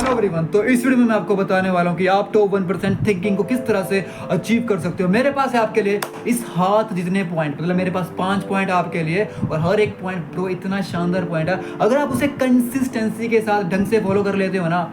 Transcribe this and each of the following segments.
Hello everyone, तो इस video में मैं आपको बताने वाला हूं कि आप टॉप 1% थिंकिंग को किस तरह से अचीव कर सकते हो। मेरे पास है आपके लिए इस हाथ जितने पॉइंट, मतलब मेरे पास 5 पॉइंट आपके लिए, और हर एक पॉइंट ब्रो इतना शानदार पॉइंट है। अगर आप उसे कंसिस्टेंसी के साथ ढंग से फॉलो कर लेते हो ना,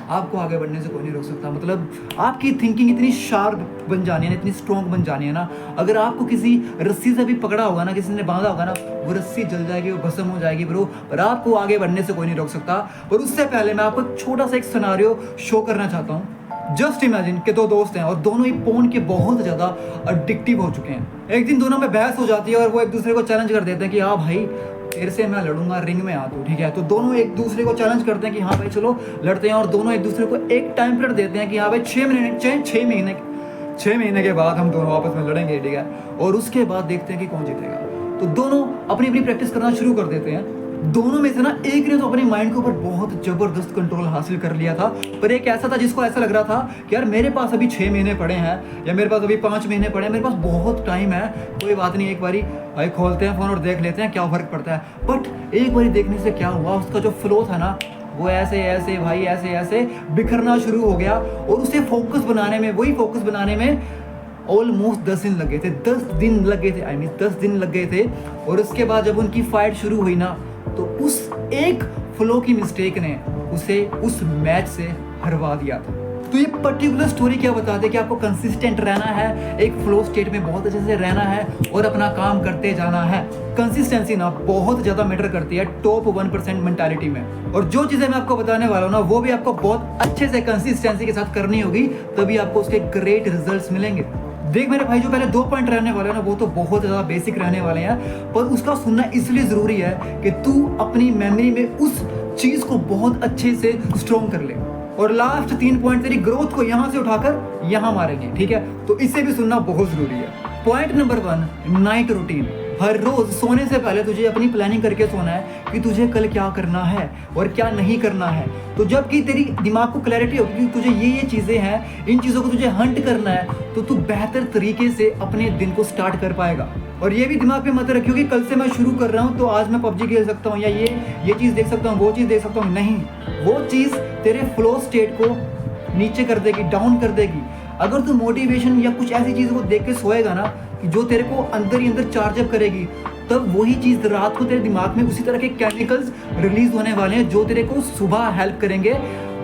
आपको आगे बढ़ने से कोई नहीं रोक सकता। मतलब आपकी थिंकिंग इतनी शार्प बन जानी है ना, इतनी स्ट्रॉन्ग बन जानी है ना, अगर आपको किसी रस्सी से भी पकड़ा होगा ना, किसी ने बांधा होगा ना, वो रस्सी जल जाएगी, वो भस्म हो जाएगी ब्रो, पर आपको आगे बढ़ने से कोई नहीं रोक सकता। और उससे पहले मैं आपको एक छोटा सा एक सिनेरियो शो करना चाहता हूँ। जस्ट इमेजिन कि दो दोस्त हैं और दोनों ही फोन के बहुत ज़्यादा एडिक्टिव हो चुके हैं। एक दिन दोनों में बहस हो जाती है और वो एक दूसरे को चैलेंज कर देते हैं कि हाँ भाई तेरे से मैं लड़ूंगा, रिंग में आ तू, ठीक है। तो दोनों एक दूसरे को चैलेंज करते हैं कि हाँ भाई चलो लड़ते हैं, और दोनों एक दूसरे को एक टाइम पीरियड देते हैं कि हाँ भाई 6 महीने के बाद हम दोनों आपस में लड़ेंगे, ठीक है। और उसके बाद देखते हैं कि कौन जीतेगा। तो दोनों अपनी अपनी प्रैक्टिस करना शुरू कर देते हैं। दोनों में से ना एक ने तो अपने माइंड के ऊपर बहुत जबरदस्त कंट्रोल हासिल कर लिया था, पर एक ऐसा था जिसको ऐसा लग रहा था कि यार मेरे पास अभी 6 महीने पड़े हैं, या मेरे पास अभी 5 महीने पड़े हैं, मेरे पास बहुत टाइम है, कोई बात नहीं, एक बारी भाई खोलते हैं फोन और देख लेते हैं क्या फर्क पड़ता है। बट एक बारी देखने से क्या हुआ, उसका जो फ्लो था ना, वो ऐसे ऐसे भाई ऐसे ऐसे बिखरना शुरू हो गया। और उसे फोकस बनाने में, वही फोकस बनाने में ऑलमोस्ट 10 दिन लग गए थे। 10 दिन लग गए थे, आई मीन 10 दिन लग गए थे। और उसके बाद जब उनकी फाइट शुरू हुई ना, तो उस एक फ्लो की मिस्टेक ने उसे उस मैच से हरवा दिया था। तो ये पर्टिकुलर स्टोरी क्या बताते हैं कि आपको कंसिस्टेंट रहना है, एक फ्लो स्टेट में बहुत अच्छे से रहना है और अपना काम करते जाना है। कंसिस्टेंसी ना बहुत ज़्यादा मैटर करती है टॉप 1% मेंटालिटी में। और जो चीज़ें मैं आपको बताने वाला हूँ ना, वो भी आपको बहुत अच्छे से कंसिस्टेंसी के साथ करनी होगी, तभी आपको उसके ग्रेट रिजल्ट्स मिलेंगे। देख मेरे भाई, जो पहले 2 पॉइंट रहने वाले हैं ना, वो तो बहुत ज़्यादा बेसिक रहने वाले हैं, पर उसका सुनना इसलिए ज़रूरी है कि तू अपनी मेमोरी में उस चीज़ को बहुत अच्छे से स्ट्रॉन्ग कर ले। और लास्ट 3 पॉइंट तेरी ग्रोथ को यहाँ से उठाकर यहाँ मारेंगे, ठीक है। तो इसे भी सुनना बहुत ज़रूरी है। Point number 1, night routine. हर रोज सोने से पहले तुझे अपनी प्लानिंग करके सोना है कि तुझे कल क्या करना है और क्या नहीं करना है। तो जब कि तेरी दिमाग को क्लैरिटी होगी कि तुझे ये चीज़ें हैं, इन चीज़ों को तुझे हंट करना है, तो तू बेहतर तरीके से अपने दिन को स्टार्ट कर पाएगा। और ये भी दिमाग में मत रखियो कि कल से मैं शुरू कर रहा हूँ तो आज मैं पबजी खेल सकता हूँ, या ये चीज़ देख सकता हूँ, वो चीज़ देख सकता हूँ। नहीं, वो चीज़ तेरे फ्लो स्टेट को नीचे कर देगी, डाउन कर देगी। अगर तू मोटिवेशन या कुछ ऐसी चीज़ को देख के सोएगा ना कि जो तेरे को अंदर ही अंदर चार्जअप करेगी, तब वही चीज़ रात को तेरे दिमाग में उसी तरह के केमिकल्स रिलीज होने वाले हैं जो तेरे को सुबह हेल्प करेंगे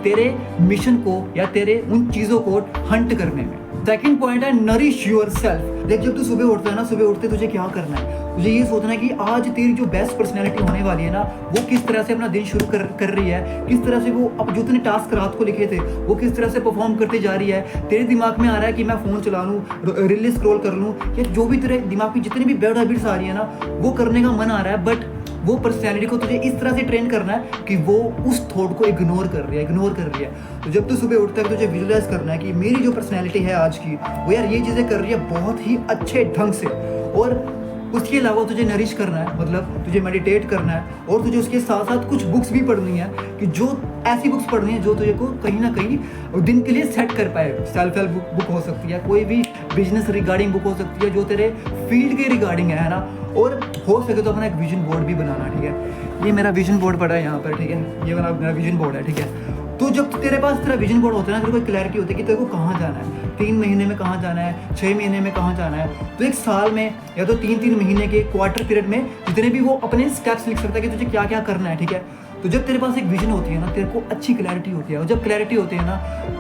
तेरे मिशन को या तेरे उन चीज़ों को हंट करने में। सेकंड पॉइंट है नरिश योर सेल्फ। देख, जब तू सुबह उठता है ना, सुबह उठते तुझे क्या करना है, तुझे ये सोचना है कि आज तेरी जो बेस्ट पर्सनैलिटी होने वाली है ना, वो किस तरह से अपना दिन शुरू कर रही है, किस तरह से वो अब जो तूने टास्क रात को लिखे थे वो किस तरह से परफॉर्म करते जा रही है। तेरे दिमाग में आ रहा है कि मैं फ़ोन चला लूँ, रील स्क्रॉल कर लूँ, या जो भी तेरे दिमाग में जितनी भी बैड हैबिट्स आ रही है ना, वो करने का मन आ रहा है। बट वो पर्सनैलिटी को तुझे इस तरह से ट्रेन करना है कि वो उस थॉट को इग्नोर कर रही है। तो जब तू सुबह उठता है तुझे विजुअलाइज करना है कि मेरी जो पर्सनैलिटी है आज की, वो यार ये चीज़ें कर रही है बहुत ही अच्छे ढंग से। और उसके अलावा तुझे नरिश करना है, मतलब तुझे मेडिटेट करना है, और तुझे उसके साथ साथ कुछ बुक्स भी पढ़नी है, कि जो ऐसी बुक्स पढ़नी है जो तुझे को कहीं ना कहीं दिन के लिए सेट कर पाए। सेल्फ हेल्प बुक हो सकती है, कोई भी बिजनेस रिगार्डिंग बुक हो सकती है जो तेरे फील्ड के रिगार्डिंग है ना। और हो सके तो अपना एक विजन बोर्ड भी बनाना, ठीक है। ये मेरा विजन बोर्ड पड़ा है यहाँ पर, ठीक है, ये मेरा विजन बोर्ड है, ठीक है। तो जब तेरे पास तेरा विजन बोर्ड होता है ना, तेरे को क्लैरिटी होती है कि तेरे को कहाँ जाना है, 3 महीने में कहाँ जाना है, 6 महीने में कहाँ जाना है। तो एक साल में या तो 3-3 महीने के क्वार्टर पीरियड में जितने भी वो अपने स्टेप्स लिख सकता है कि तुझे क्या क्या करना है, ठीक है। तो जब तेरे पास एक विजन होती है ना, तेरे को अच्छी क्लैरिटी होती है, और जब क्लैरिटी होती है ना,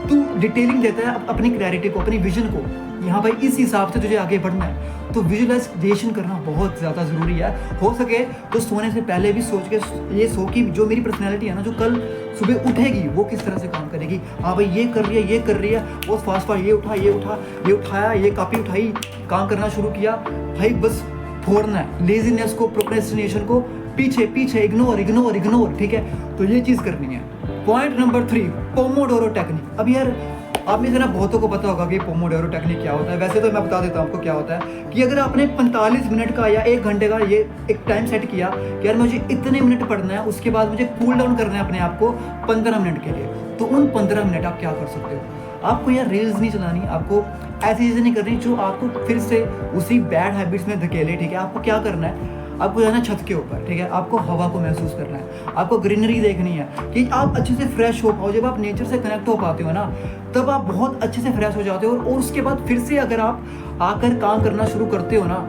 तू डिटेलिंग देता है अपनी क्लैरिटी को, अपनी विजन को, यहाँ भाई इस हिसाब से तुझे आगे बढ़ना है। तो विजुअलाइजेशन करना बहुत ज़्यादा ज़रूरी है। हो सके तो सोने से पहले भी सोच के ये सो कि जो मेरी पर्सनैलिटी है ना, जो कल सुबह उठेगी वो किस तरह से काम करेगी। हाँ भाई ये कर रही है बहुत फास्ट, ये उठाया, ये कॉपी उठाई, काम करना शुरू किया। भाई बस फोड़ना है लेजीनेस को, प्रोक्रेस्टिनेशन को, पीछे इग्नोर, ठीक है। तो ये चीज़ करनी है। Point number 3, Pomodoro technique. अब यार आप में से ना बहुतों को पता होगा कि पोमोडोरो टेक्निक क्या होता है। वैसे तो मैं बता देता हूँ आपको क्या होता है, कि अगर आपने 45 मिनट का या 1 घंटे का ये एक टाइम सेट किया कि यार मुझे इतने मिनट पढ़ना है, उसके बाद मुझे कूल डाउन करना है अपने आप को 15 मिनट के लिए, तो उन 15 मिनट आप क्या कर सकते हो। आपको यार रील्स नहीं चलानी, आपको ऐसी चीज़ें नहीं करनी जो आपको फिर से उसी बैड हैबिट्स में धकेले, ठीक है। आपको क्या करना है, आपको जाना है छत के ऊपर, ठीक है, आपको हवा को महसूस करना है, आपको ग्रीनरी देखनी है कि आप अच्छे से फ्रेश हो पाओ। जब आप नेचर से कनेक्ट हो पाते हो ना, तब आप बहुत अच्छे से फ्रेश हो जाते हो। और उसके बाद फिर से अगर आप आकर काम करना शुरू करते हो ना,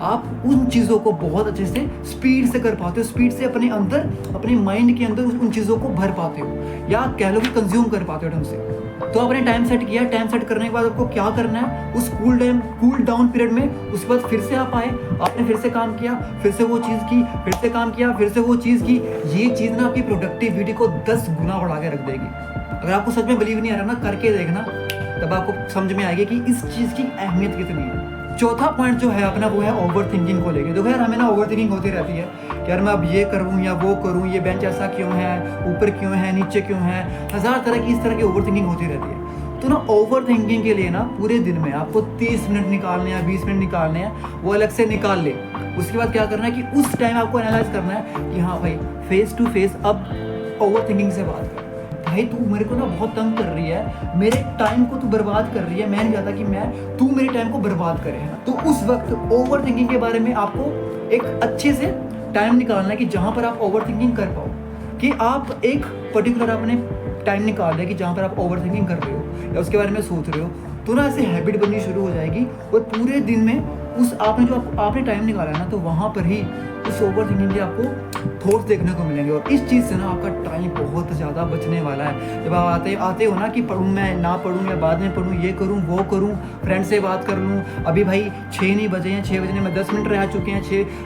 आप उन चीज़ों को बहुत अच्छे से स्पीड से कर पाते हो, स्पीड से अपने अंदर, अपने माइंड के अंदर उन चीज़ों को भर पाते हो, या कह लो कि कंज्यूम कर पाते हो ढंग से। तो आपने टाइम सेट किया, टाइम सेट करने के बाद आपको क्या करना है, उस कूल डाउन पीरियड में उसके बाद फिर से आप आए, आपने फिर से काम किया, फिर से वो चीज़ की, फिर से काम किया, फिर से वो चीज़ की। ये चीज़ ना आपकी प्रोडक्टिविटी को 10 गुना बढ़ा के रख देगी। अगर आपको सच में बिलीव नहीं आ रहा ना, करके देखना, तब आपको समझ में आएगी कि इस चीज़ की अहमियत कितनी है। चौथा पॉइंट जो है अपना, वो है ओवर थिंकिंग को लेके। देखो यार, हमें ना ओवर थिंकिंग होती रहती है कि यार मैं अब ये करूँ या वो करूँ, ये बेंच ऐसा क्यों है, ऊपर क्यों है, नीचे क्यों है, हज़ार तरह की इस तरह की ओवर थिंकिंग होती रहती है। तो ना ओवर थिंकिंग के लिए ना पूरे दिन में आपको 30 मिनट निकालने हैं, 20 मिनट निकालने हैं, वो अलग से निकाल ले। उसके बाद क्या करना है कि उस टाइम आपको एनालाइज करना है कि हाँ भाई, फेस टू फेस अब ओवर थिंकिंग से बात कर, भाई तू मेरे को ना बहुत तंग कर रही है, मेरे टाइम को तू बर्बाद कर रही है, मैं नहीं चाहता कि तू मेरे टाइम को बर्बाद करे, है ना। तो उस वक्त ओवर थिंकिंग के बारे में आपको एक अच्छे से टाइम निकालना है कि जहाँ पर आप ओवर थिंकिंग कर पाओ, कि आप एक पर्टिकुलर आपने टाइम निकाल लिया कि जहाँ पर आप ओवर थिंकिंग कर रहे हो या उसके बारे में सोच रहे हो, तो ना ऐसे हैबिट बननी शुरू हो जाएगी। और पूरे दिन में उस आपने टाइम निकाला है ना, तो वहाँ पर ही उस ओवर थिंकिंग के आपको थॉट्स देखने को मिलेंगे। और इस चीज़ से ना आपका टाइम बहुत ज़्यादा बचने वाला है। जब आप आते हो ना कि पढ़ूँ मैं, ना पढ़ूँ या बाद में पढ़ूँ, ये करूँ वो करूँ, फ्रेंड से बात कर लूँ, अभी भाई 6 नहीं बजे हैं, 6 बजने में 10 मिनट रह चुके हैं,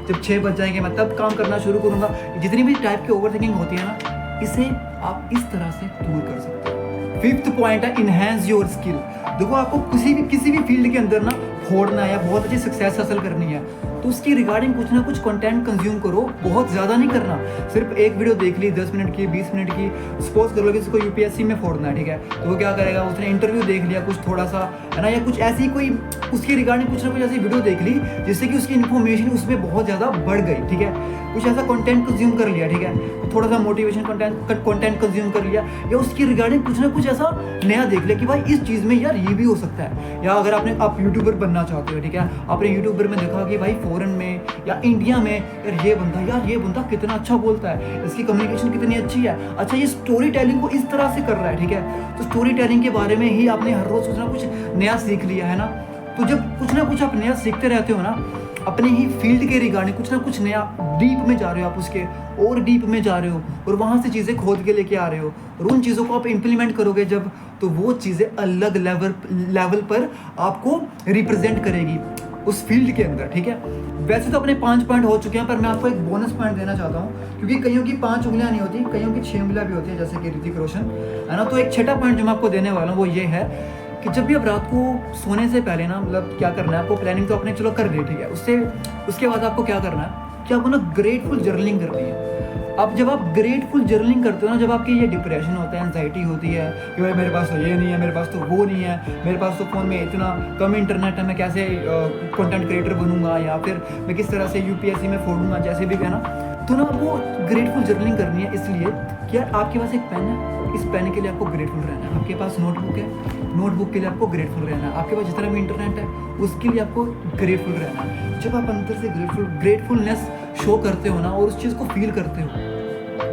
जब 6 बज जाएंगे मैं तब काम करना शुरू करूँगा। जितनी भी टाइप की ओवर थिंकिंग होती है ना, इसे आप इस तरह से दूर कर सकते हो। 5th पॉइंट है इनहेंस योर स्किल। देखो, आपको किसी भी फील्ड के अंदर ना फोड़ना है या बहुत अच्छी सक्सेस हासिल करनी है, तो उसकी रिगार्डिंग कुछ ना कुछ कंटेंट कंज्यूम करो। बहुत ज़्यादा नहीं करना, सिर्फ एक वीडियो देख ली 10 मिनट की, 20 मिनट की। सपोज कर लो कि इसको यूपीएससी में फोड़ना है, ठीक है, तो वो क्या करेगा, उसने इंटरव्यू देख लिया कुछ थोड़ा सा, है ना, या कुछ ऐसी कोई उसकी रिगार्डिंग कुछ ना कुछ ऐसी वीडियो देख ली जिससे कि उसकी इन्फॉर्मेशन उसमें बहुत ज़्यादा बढ़ गई, ठीक है, कुछ ऐसा कंटेंट कंज्यूम कर लिया, ठीक है, थोड़ा सा मोटिवेशन कंटेंट कंज्यूम कर लिया, या उसकी रिगार्डिंग कुछ ना कुछ ऐसा नया देख लिया कि भाई इस चीज़ में यार ये भी हो सकता है। या अगर आप यूट्यूबर बनना चाहते हो, ठीक है, आपने यूट्यूबर में देखा कि भाई फॉरेन में या इंडिया में यार ये बंदा कितना अच्छा बोलता है, इसकी कम्युनिकेशन कितनी अच्छी है, अच्छा ये स्टोरी टेलिंग को इस तरह से कर रहा है, ठीक है, तो स्टोरी टेलिंग के बारे में ही आपने हर रोज़ कुछ ना कुछ नया सीख लिया, है ना। तो जब कुछ ना कुछ आप नया सीखते रहते हो ना, अपने ही फील्ड के रिगार्डिंग कुछ ना कुछ नया डीप में जा रहे हो, आप उसके और डीप में जा रहे हो और वहाँ से चीज़ें खोद के लेके आ रहे हो, और उन चीज़ों को आप इम्प्लीमेंट करोगे जब, तो वो चीज़ें अलग लेवल पर आपको रिप्रेजेंट करेगी उस फील्ड के अंदर, ठीक है। वैसे तो अपने 5 पॉइंट हो चुके हैं, पर मैं आपको एक बोनस पॉइंट देना चाहता हूँ, क्योंकि कईयों की 5 उंगलियाँ नहीं होती, कईयों की 6 उंगलियाँ भी होती है, जैसे कि ऋतिक रोशन, है ना। तो एक छठा पॉइंट जो मैं आपको देने वाला हूँ वो ये है कि जब भी आप रात को सोने से पहले ना, मतलब क्या करना है आपको, प्लानिंग तो अपने चलो कर ली, ठीक है, उसके बाद आपको क्या करना है कि आपको ना ग्रेटफुल जर्नलिंग करनी है। अब जब आप ग्रेटफुल जर्नलिंग करते हो ना, जब आपकी ये डिप्रेशन होता है, एंजाइटी होती है कि भाई मेरे पास तो ये नहीं है, मेरे पास तो वो नहीं है, मेरे पास तो फ़ोन में इतना कम इंटरनेट है, मैं कैसे कंटेंट क्रिएटर बनूंगा, या फिर मैं किस तरह से यूपीएससी में फोड़ूंगा, जैसे भी है ना। तो ना आपको ग्रेटफुल जर्नलिंग करनी है, इसलिए कि यार आपके पास एक पेन है, इस पेन के लिए आपको ग्रेटफुल रहना है, आपके पास नोटबुक है, नोटबुक के लिए आपको ग्रेटफुल रहना है, आपके पास जितना भी इंटरनेट है उसके लिए आपको ग्रेटफुल रहना है। जब आप अंदर से ग्रेटफुलनेस शो करते हो ना, और उस चीज़ को फील करते हो,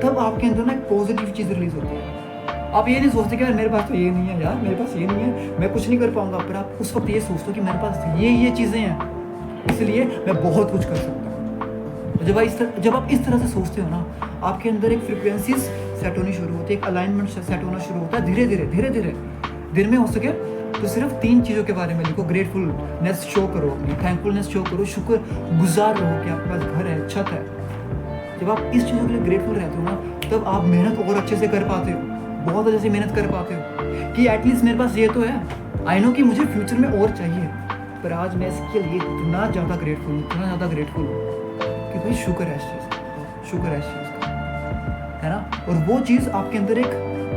तब आपके अंदर ना एक पॉजिटिव चीज़ रिलीज होती है। आप ये नहीं सोचते कि यार मेरे पास तो ये नहीं है, यार मेरे पास ये नहीं है, मैं कुछ नहीं कर पाऊंगा, पर आप उस वक्त ये सोचते हो कि मेरे पास ये चीज़ें हैं, इसलिए मैं बहुत कुछ कर सकता हूँ। जब आप इस तरह से सोचते हो ना, आपके अंदर एक फ्रिक्वेंसीज सेट होनी शुरू होती है, एक अलाइनमेंट सेट होना शुरू होता है। धीरे धीरे दिन में हो सके तो सिर्फ 3 चीज़ों के बारे में लिखो। ग्रेटफुलनेस शो करो, अपनी थैंकफुलनेस शो करो, शुक्र गुजार रहो कि आपके पास घर है, छत है। जब आप इस चीज़ों के लिए ग्रेटफुल रहते हो ना, तब आप मेहनत और अच्छे से कर पाते हो, बहुत अच्छे से मेहनत कर पाते हो कि एटलीस्ट मेरे पास ये तो है। आई नो कि मुझे फ्यूचर में और चाहिए, पर आज मैं इसके लिए इतना ज़्यादा ग्रेटफुल हूँ कि भाई शुक्र है इस चीज़ का, है ना। और वो चीज़ आपके अंदर एक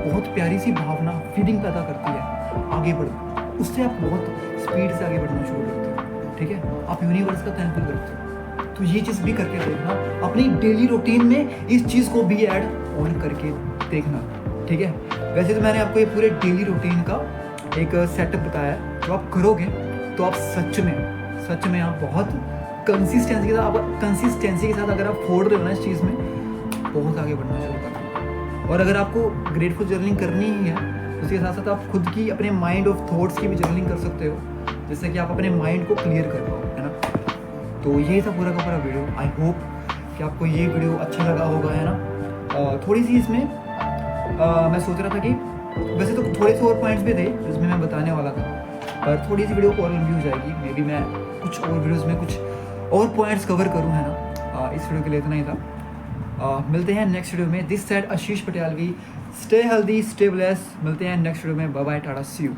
बहुत प्यारी सी भावना, फीलिंग पैदा करती है आगे बढ़ो, उससे आप बहुत स्पीड से आगे बढ़ना शुरू करते हो, ठीक है। आप यूनिवर्स का थैंकफुल करते हो। तो ये चीज़ भी करके देखना, अपनी डेली रूटीन में इस चीज़ को भी ऐड ऑन करके देखना, ठीक है। वैसे तो मैंने आपको ये पूरे डेली रूटीन का एक सेटअप बताया, जो आप करोगे तो आप सच में आप बहुत कंसिस्टेंसी के साथ अगर आप फोड़ रहे हो ना इस चीज़ में, बहुत आगे बढ़ना शुरू कर दो। और अगर आपको ग्रेटफुल जर्नलिंग करनी ही है, उसके साथ साथ आप खुद की अपने माइंड ऑफ थॉट्स की भी जर्नलिंग कर सकते हो, जिससे कि आप अपने माइंड को क्लियर कर पाओ, है ना। तो यही था पूरा का पूरा वीडियो। आई होप कि आपको ये वीडियो अच्छा लगा होगा, है ना। थोड़ी सी इसमें मैं सोच रहा था कि वैसे तो थोड़े से और पॉइंट्स भी थे जिसमें मैं बताने वाला था, पर थोड़ी सी वीडियो और लंबी हो जाएगी। मे बी मैं कुछ और वीडियोज़ में कुछ और पॉइंट्स कवर करूँ, है ना। इस वीडियो के लिए इतना ही था। मिलते हैं नेक्स्ट वीडियो में। This side Ashish Patialvi. Stay healthy, stay blessed. मिलते हैं नेक्स्ट वीडियो में। Bye bye, tata, see you.